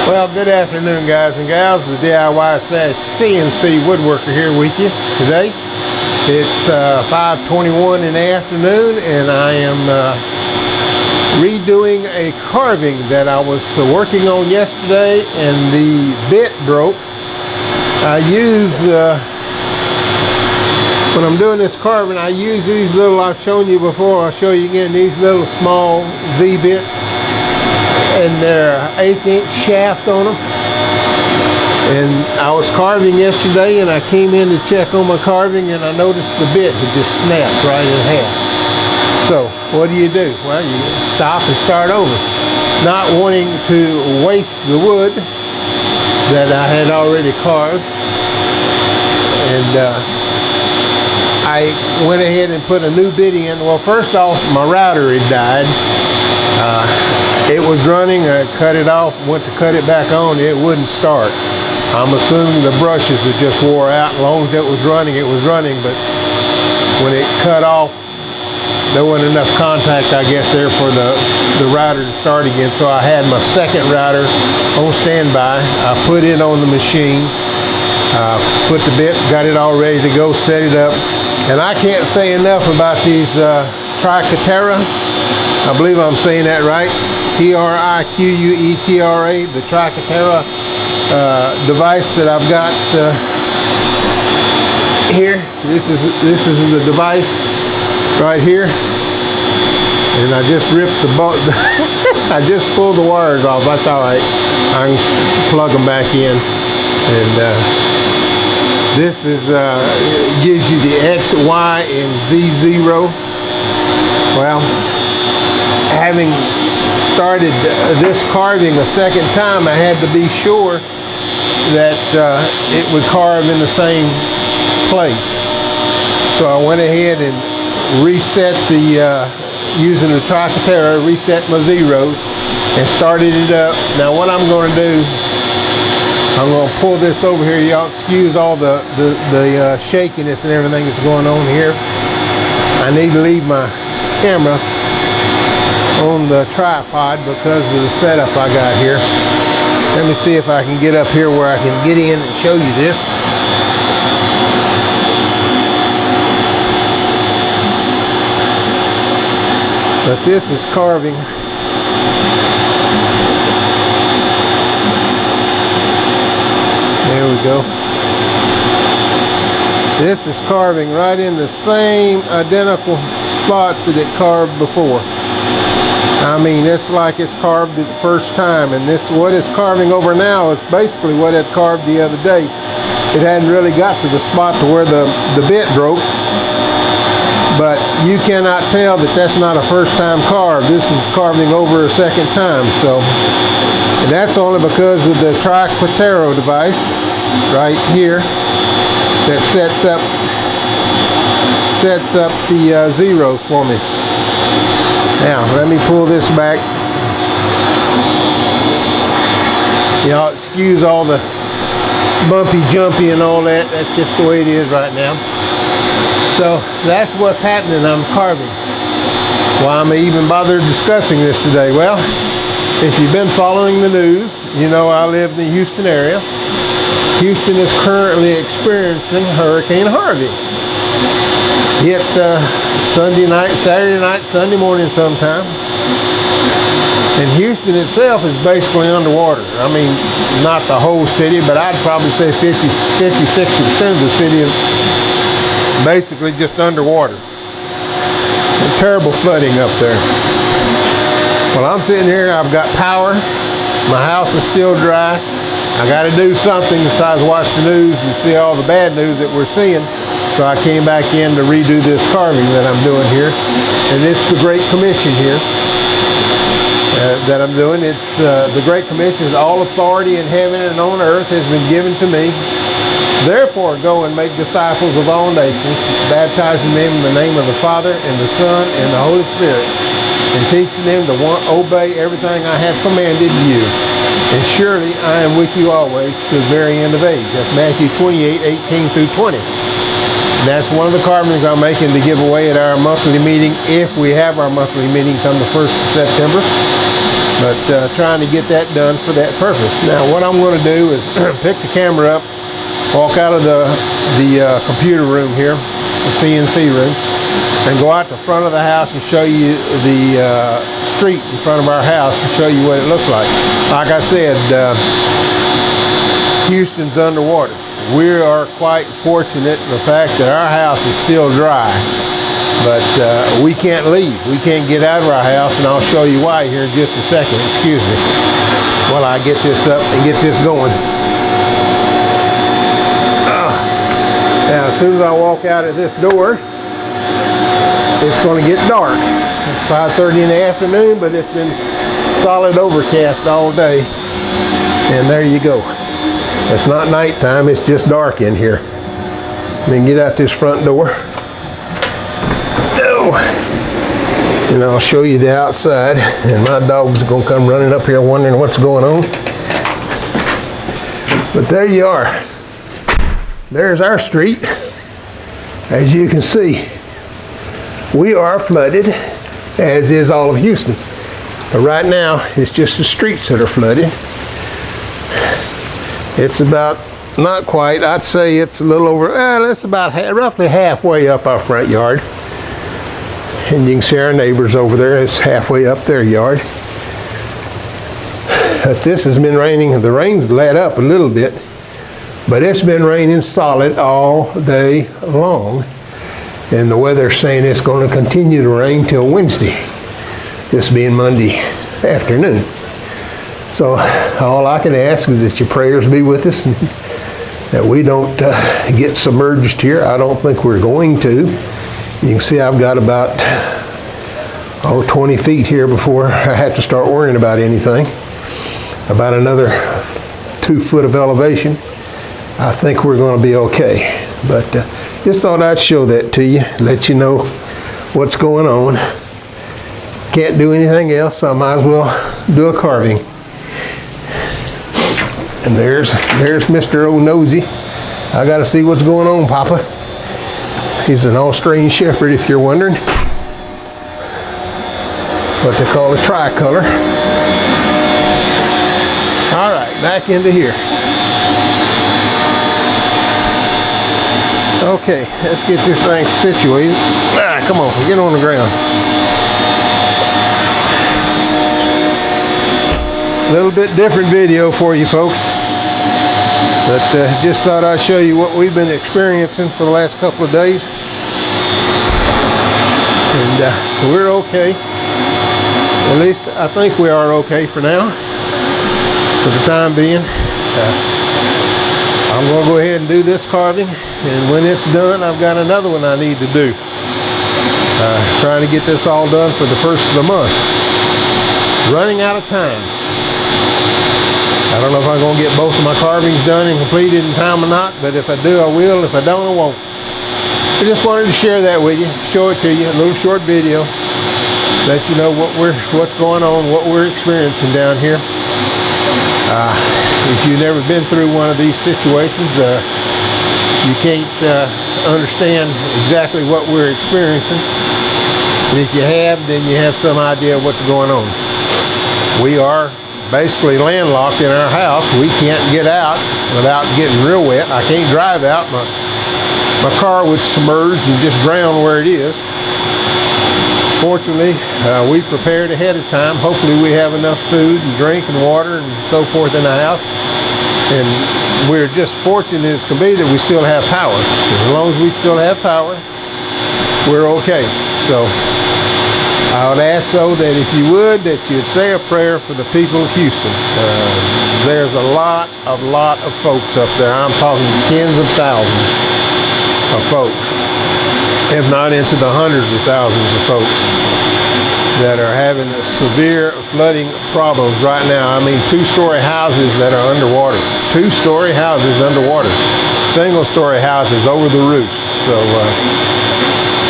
Well, good afternoon, guys and gals. The DIY/CNC woodworker here with you today. It's 5:21 in the afternoon, and I am redoing a carving that I was working on yesterday, and the bit broke. I use when I'm doing this carving, I use these little, I've shown you before, I'll show you again, these little small V-bits, and they're 1/8" shaft on them. And I was carving yesterday, and I came in to check on my carving, and I noticed the bit had just snapped right in half. So what do? Well, you stop and start over, not wanting to waste the wood that I had already carved. And I went ahead and put a new bit in. Well, first off, my router had died. It was running. I cut it off, went to cut it back on. It wouldn't start. I'm assuming the brushes had just wore out. As long as it was running, but when it cut off, there wasn't enough contact, I guess, there for the router to start again. So I had my second router on standby. I put it on the machine, put the bit, got it all ready to go, set it up. And I can't say enough about these Triquetra. I believe I'm saying that right. Triquetra, the Triquetra device that I've got here. This is the device right here, and I just ripped the I just pulled the wires off. That's all right. I can plug them back in, and this is gives you the X, Y, and Z zero. Well, having started this carving a second time, I had to be sure that it would carve in the same place. So I went ahead and reset using the Triquetra, reset my zeros and started it up. Now what I'm going to do, I'm going to pull this over here. Y'all excuse all the shakiness and everything that's going on here. I need to leave my camera on the tripod because of the setup I got here. Let me see if I can get up here where I can get in and show you this. But this is carving. There we go. This is carving right in the same identical spots that it carved before. I mean, it's like it's carved it the first time, and what it's carving over now is basically what it carved the other day. It hadn't really got to the spot to where the bit broke, but you cannot tell that that's not a first time carve. This is carving over a second time, so, and that's only because of the Triquetra device right here that sets up the zeros for me. Now, let me pull this back. Y'all excuse all the bumpy, jumpy and all that. That's just the way it is right now. So, that's what's happening. I'm carving. Why am I even bothered discussing this today? Well, if you've been following the news, you know I live in the Houston area. Houston is currently experiencing Hurricane Harvey. Hit Sunday night, Saturday night, Sunday morning sometime. And Houston itself is basically underwater. I mean, not the whole city, but I'd probably say 50-60% of the city is basically just underwater. And terrible flooding up there. Well, I'm sitting here, I've got power. My house is still dry. I got to do something besides watch the news and see all the bad news that we're seeing. So I came back in to redo this carving that I'm doing here. And it's the Great Commission here that I'm doing. It's the Great Commission is all authority in heaven and on earth has been given to me. Therefore, go and make disciples of all nations, baptizing them in the name of the Father and the Son and the Holy Spirit, and teaching them to obey everything I have commanded you. And surely I am with you always to the very end of age. That's Matthew 28:18-20. That's one of the carvings I'm making to give away at our monthly meeting, if we have our monthly meeting come the 1st of September. but trying to get that done for that purpose. Now what I'm going to do is pick the camera up, walk out of the computer room here, the CNC room, and go out the front of the house and show you the street in front of our house and show you what it looks like. Like I said, Houston's underwater. We are quite fortunate in the fact that our house is still dry, but we can't leave. We can't get out of our house, and I'll show you why here in just a second. Excuse me while I get this up and get this going. Now, as soon as I walk out of this door, it's going to get dark. It's 5:30 in the afternoon, but it's been solid overcast all day. And there you go. It's not nighttime, it's just dark in here. Let me get out this front door. And I'll show you the outside. And my dog's going to come running up here wondering what's going on. But there you are. There's our street. As you can see, we are flooded, as is all of Houston. But right now, it's just the streets that are flooded. It's about, not quite, I'd say it's a little over, it's about roughly halfway up our front yard. And you can see our neighbors over there, it's halfway up their yard. But this has been raining, the rain's let up a little bit, but it's been raining solid all day long. And the weather's saying it's going to continue to rain till Wednesday, this being Monday afternoon. So all I can ask is that your prayers be with us and that we don't get submerged here. I don't think we're going to. You can see I've got about 20 feet here before I have to start worrying about anything. About another 2 foot of elevation. I think we're going to be okay. But just thought I'd show that to you, let you know what's going on. Can't do anything else, so I might as well do a carving. And there's Mr. O'Nosy. I got to see what's going on, Papa. He's an Australian Shepherd, if you're wondering. What they call a tricolor. All right, back into here. Okay, let's get this thing situated. Come on, get on the ground. A little bit different video for you folks. But just thought I'd show you what we've been experiencing for the last couple of days. And we're okay. At least I think we are okay for now. For the time being. I'm going to go ahead and do this carving. And when it's done, I've got another one I need to do. Trying to get this all done for the first of the month. Running out of time. I don't know if I'm going to get both of my carvings done and completed in time or not, but if I do, I will. If I don't, I won't. I just wanted to share that with you, show it to you, a little short video, let you know what's going on, what we're experiencing down here. If you've never been through one of these situations, you can't understand exactly what we're experiencing. And if you have, then you have some idea of what's going on. We are basically landlocked in our house. We can't get out without getting real wet. I can't drive out. My car would submerge and just drown where it is. Fortunately, we prepared ahead of time. Hopefully we have enough food and drink and water and so forth in the house. And we're just fortunate as can be that we still have power. As long as we still have power, we're okay. So I would ask, though, that if you would, that you'd say a prayer for the people of Houston. There's a lot of folks up there. I'm talking tens of thousands of folks, if not into the hundreds of thousands of folks that are having severe flooding problems right now. I mean, 2-story houses that are underwater. 2-story houses underwater. Single-story houses over the roof. So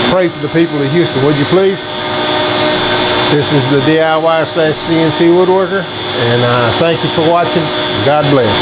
pray for the people of Houston, would you please? This is the DIY/CNC Woodworker, and thank you for watching. God bless.